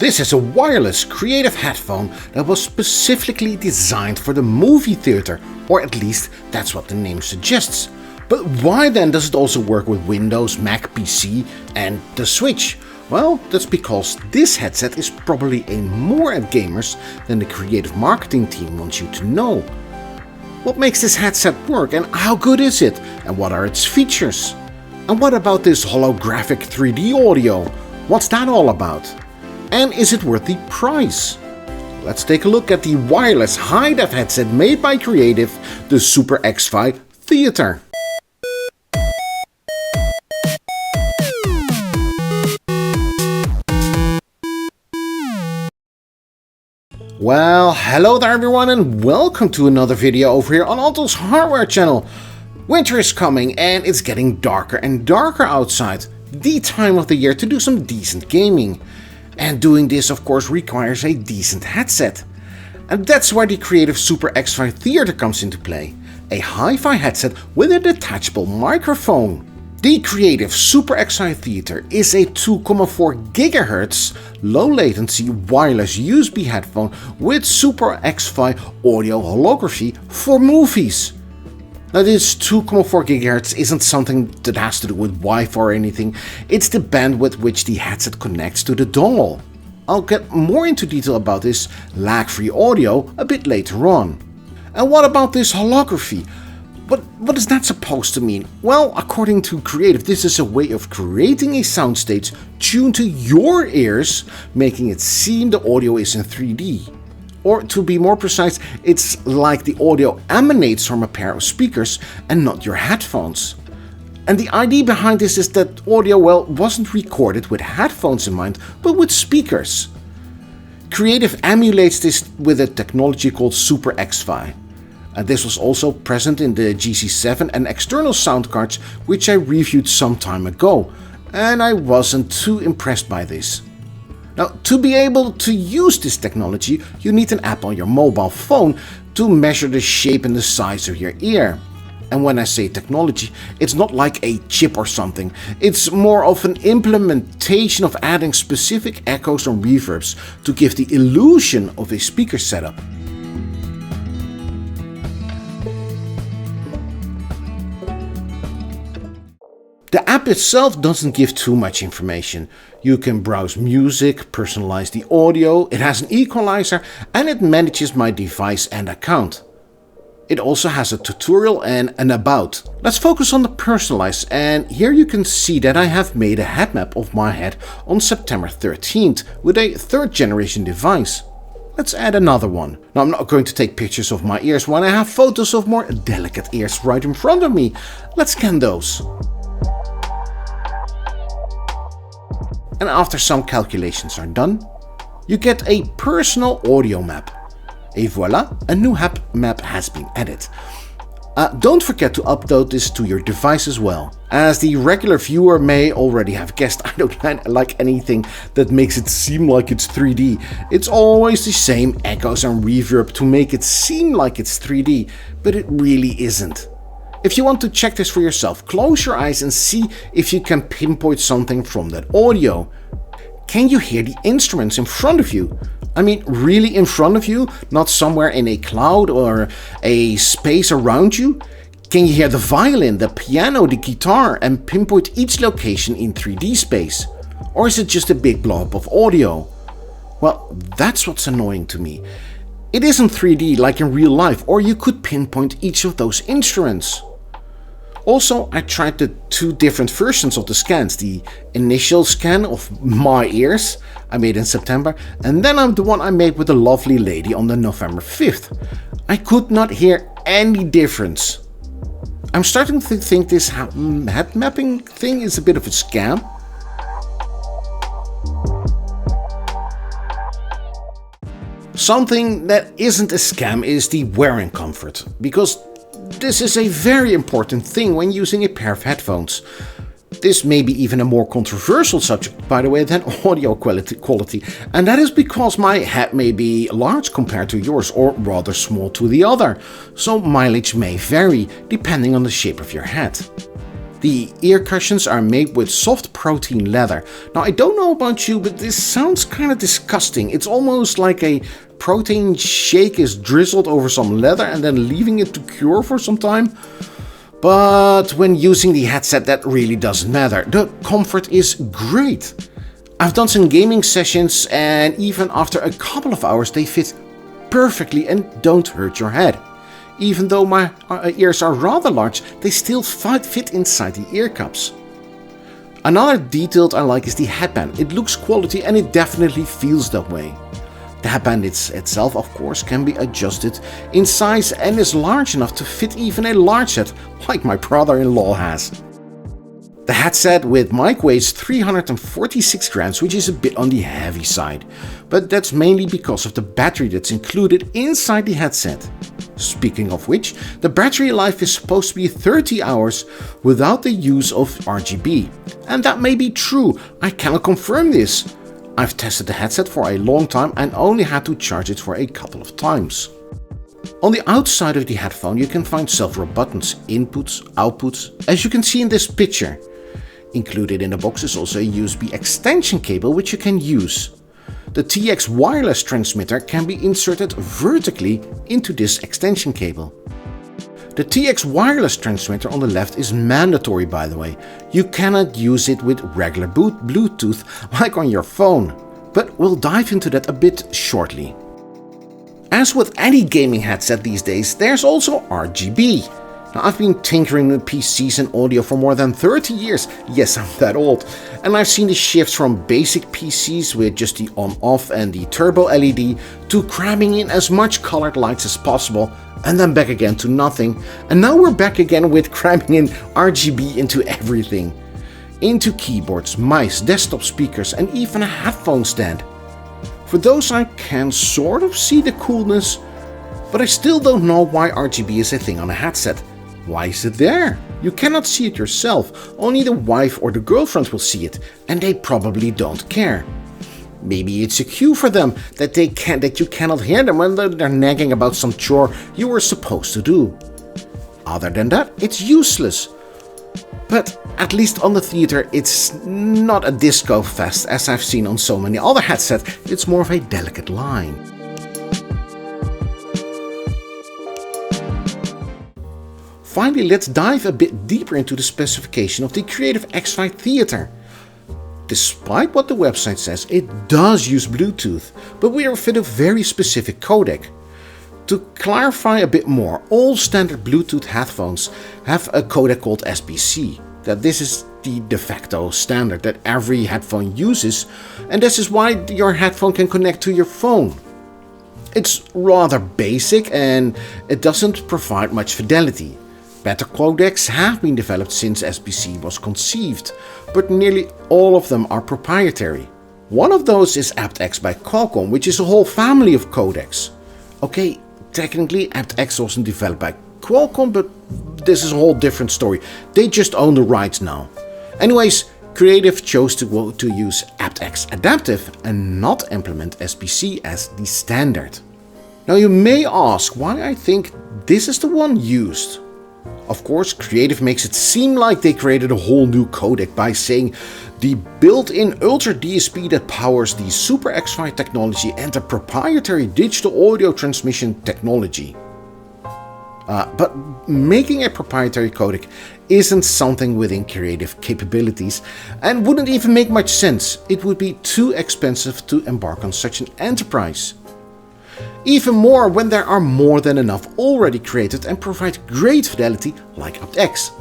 This is a wireless creative headphone that was specifically designed for the movie theater, or at least that's what the name suggests. But why then does it also work with Windows, Mac, PC and the Switch? Well, that's because this headset is probably aimed more at gamers than the creative marketing team wants you to know. What makes this headset work and how good is it? And what are its features? And what about this holographic 3D audio? What's that all about? And is it worth the price? Let's take a look at the wireless high-def headset made by Creative, the Super X-Fi Theater. Well, hello there everyone and welcome to another video over here on Anton's Hardware channel. Winter is coming and it's getting darker and darker outside. The time of the year to do some decent gaming. And doing this of course requires a decent headset. And that's where the Creative Super X-Fi Theater comes into play. A hi-fi headset with a detachable microphone. The Creative Super X-Fi Theater is a 2.4 GHz low latency wireless USB headphone with Super X-Fi audio holography for movies. Now this 2.4 GHz isn't something that has to do with Wi-Fi or anything, it's the bandwidth which the headset connects to the dongle. I'll get more into detail about this lag-free audio a bit later on. And what about this holography? What is that supposed to mean? Well, according to Creative, this is a way of creating a soundstage tuned to your ears, making it seem the audio is in 3D. Or to be more precise, it's like the audio emanates from a pair of speakers and not your headphones. And the idea behind this is that audio, well, wasn't recorded with headphones in mind, but with speakers. Creative emulates this with a technology called Super X-Fi. And this was also present in the GC7 and external sound cards, which I reviewed some time ago, and I wasn't too impressed by this. Now, to be able to use this technology, you need an app on your mobile phone to measure the shape and the size of your ear. And when I say technology, it's not like a chip or something, it's more of an implementation of adding specific echoes and reverbs to give the illusion of a speaker setup. The app itself doesn't give too much information. You can browse music, personalize the audio, it has an equalizer and it manages my device and account. It also has a tutorial and an about. Let's focus on the personalize, and here you can see that I have made a head map of my head on September 13th with a 3rd generation device. Let's add another one. Now I'm not going to take pictures of my ears when I have photos of more delicate ears right in front of me. Let's scan those. And after some calculations are done, you get a personal audio map. Et voila, a new map has been added. Don't forget to upload this to your device as well. As the regular viewer may already have guessed, I don't like anything that makes it seem like it's 3D. It's always the same echoes and reverb to make it seem like it's 3D, but it really isn't. If you want to check this for yourself, close your eyes and see if you can pinpoint something from that audio. Can you hear the instruments in front of you? I mean, really in front of you, not somewhere in a cloud or a space around you? Can you hear the violin, the piano, the guitar and pinpoint each location in 3D space? Or is it just a big blob of audio? Well, that's what's annoying to me. It isn't 3D like in real life, or you could pinpoint each of those instruments. Also, I tried the 2 different versions of the scans, the initial scan of my ears I made in September, and then the one I made with the lovely lady on the November 5th. I could not hear any difference. I'm starting to think this head mapping thing is a bit of a scam. Something that isn't a scam is the wearing comfort, because this is a very important thing when using a pair of headphones. This may be even a more controversial subject, by the way, than audio quality, and that is because my head may be large compared to yours or rather small to the other, so mileage may vary depending on the shape of your head. The ear cushions are made with soft protein leather. Now I don't know about you, but this sounds kind of disgusting. It's almost like a protein shake is drizzled over some leather and then leaving it to cure for some time. But when using the headset, that really doesn't matter. The comfort is great. I've done some gaming sessions and even after a couple of hours they fit perfectly and don't hurt your head. Even though my ears are rather large, they still fit inside the ear cups. Another detail I like is the headband. It looks quality and it definitely feels that way. The headband itself, of course, can be adjusted in size and is large enough to fit even a large head, like my brother-in-law has. The headset with mic weighs 346 grams, which is a bit on the heavy side, but that's mainly because of the battery that's included inside the headset. Speaking of which, the battery life is supposed to be 30 hours without the use of RGB. And that may be true, I cannot confirm this. I've tested the headset for a long time and only had to charge it for a couple of times. On the outside of the headphone you can find several buttons, inputs, outputs, as you can see in this picture. Included in the box is also a USB extension cable which you can use. The TX wireless transmitter can be inserted vertically into this extension cable. The TX wireless transmitter on the left is mandatory, by the way. You cannot use it with regular Bluetooth like on your phone, but we'll dive into that a bit shortly. As with any gaming headset these days, there's also RGB. Now, I've been tinkering with PCs and audio for more than 30 years, yes, I'm that old, and I've seen the shifts from basic PCs with just the on-off and the turbo LED to cramming in as much colored lights as possible and then back again to nothing, and now we're back again with cramming in RGB into everything. Into keyboards, mice, desktop speakers and even a headphone stand. For those I can sort of see the coolness, but I still don't know why RGB is a thing on a headset. Why is it there? You cannot see it yourself, only the wife or the girlfriend will see it, and they probably don't care. Maybe it's a cue for them that you cannot hear them when they're nagging about some chore you were supposed to do. Other than that, it's useless. But at least on the theater, it's not a disco fest as I've seen on so many other headsets, it's more of a delicate line. Finally, let's dive a bit deeper into the specification of the Creative X5 Theater. Despite what the website says, it does use Bluetooth, but with a very specific codec. To clarify a bit more, all standard Bluetooth headphones have a codec called SBC. This is the de facto standard that every headphone uses, and this is why your headphone can connect to your phone. It's rather basic and it doesn't provide much fidelity. Better codecs have been developed since SBC was conceived, but nearly all of them are proprietary. One of those is aptX by Qualcomm, which is a whole family of codecs. Okay, technically aptX wasn't developed by Qualcomm, but this is a whole different story. They just own the rights now. Anyways, Creative chose to use aptX Adaptive and not implement SBC as the standard. Now you may ask why I think this is the one used. Of course, Creative makes it seem like they created a whole new codec by saying the built-in Ultra DSP that powers the Super X5 technology and the proprietary digital audio transmission technology. But making a proprietary codec isn't something within Creative capabilities and wouldn't even make much sense. It would be too expensive to embark on such an enterprise. Even more when there are more than enough already created and provide great fidelity like aptX.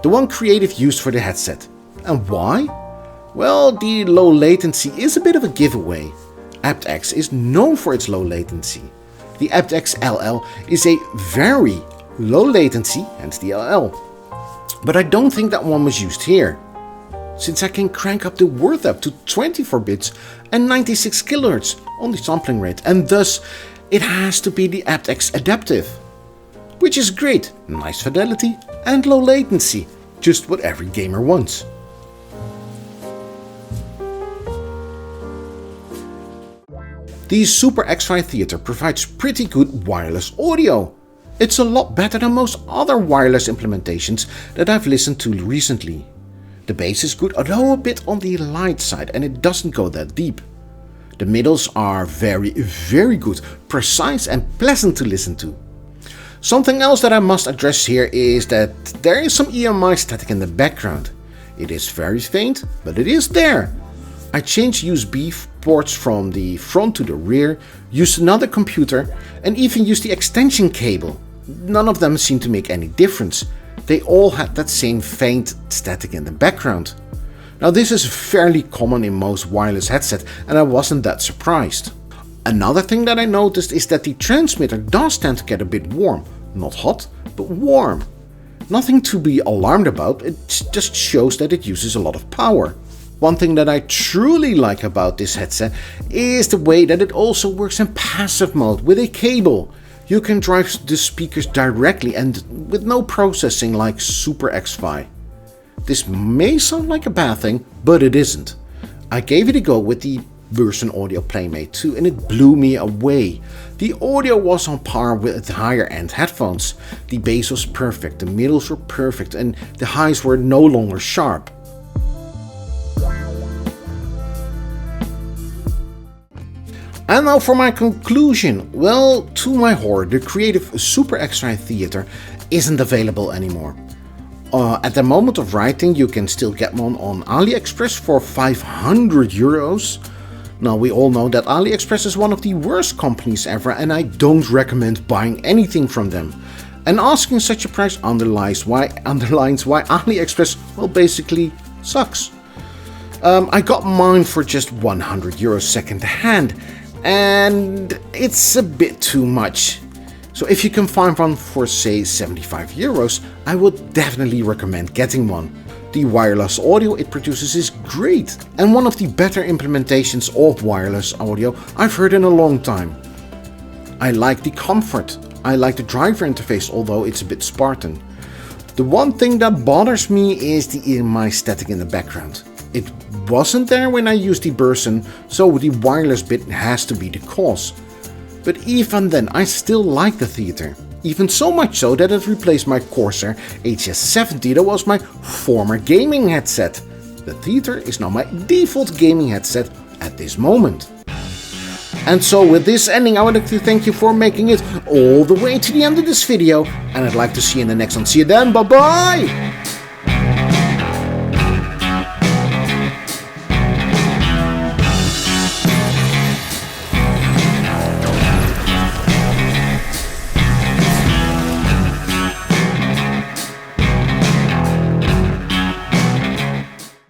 The one Creative used for the headset. And why? Well, the low latency is a bit of a giveaway. aptX is known for its low latency. The aptX LL is a very low latency, hence the LL. But I don't think that one was used here, since I can crank up the word up to 24 bits and 96 kHz on the sampling rate, and thus it has to be the aptX Adaptive, which is great, nice fidelity and low latency, just what every gamer wants. The Super X5 Theater provides pretty good wireless audio. It's a lot better than most other wireless implementations that I've listened to recently. The bass is good, although a bit on the light side, and it doesn't go that deep. The middles are very good, precise and pleasant to listen to. Something else that I must address here is that there is some EMI static in the background. It is very faint, but it is there. I changed USB ports from the front to the rear, used another computer, and even used the extension cable. None of them seemed to make any difference. They all had that same faint static in the background. Now this is fairly common in most wireless headsets, and I wasn't that surprised. Another thing that I noticed is that the transmitter does tend to get a bit warm. Not hot, but warm. Nothing to be alarmed about, it just shows that it uses a lot of power. One thing that I truly like about this headset is the way that it also works in passive mode with a cable. You can drive the speakers directly and with no processing like Super X-Fi. This may sound like a bad thing, but it isn't. I gave it a go with the Burson Audio Playmate 2 and it blew me away. The audio was on par with higher end headphones. The bass was perfect, the middles were perfect, and the highs were no longer sharp. And now for my conclusion. Well, to my horror, the creative Super X-Fi Theater isn't available anymore. At the moment of writing, you can still get one on AliExpress for 500 euros. Now, we all know that AliExpress is one of the worst companies ever, and I don't recommend buying anything from them. And asking such a price underlines why AliExpress, well, basically sucks. I got mine for just 100 euros second hand, and it's a bit too much. So if you can find one for say 75 euros, I would definitely recommend getting one. The wireless audio it produces is great, and one of the better implementations of wireless audio I've heard in a long time. I like the comfort, I like the driver interface, although it's a bit Spartan. The one thing that bothers me is the EMI static in the background. It wasn't there when I used the Burson, so the wireless bit has to be the cause. But even then, I still like the Theater. Even so much so that it replaced my Corsair HS70 that was my former gaming headset. The Theater is now my default gaming headset at this moment. And so with this ending, I would like to thank you for making it all the way to the end of this video, and I'd like to see you in the next one. See you then, bye bye!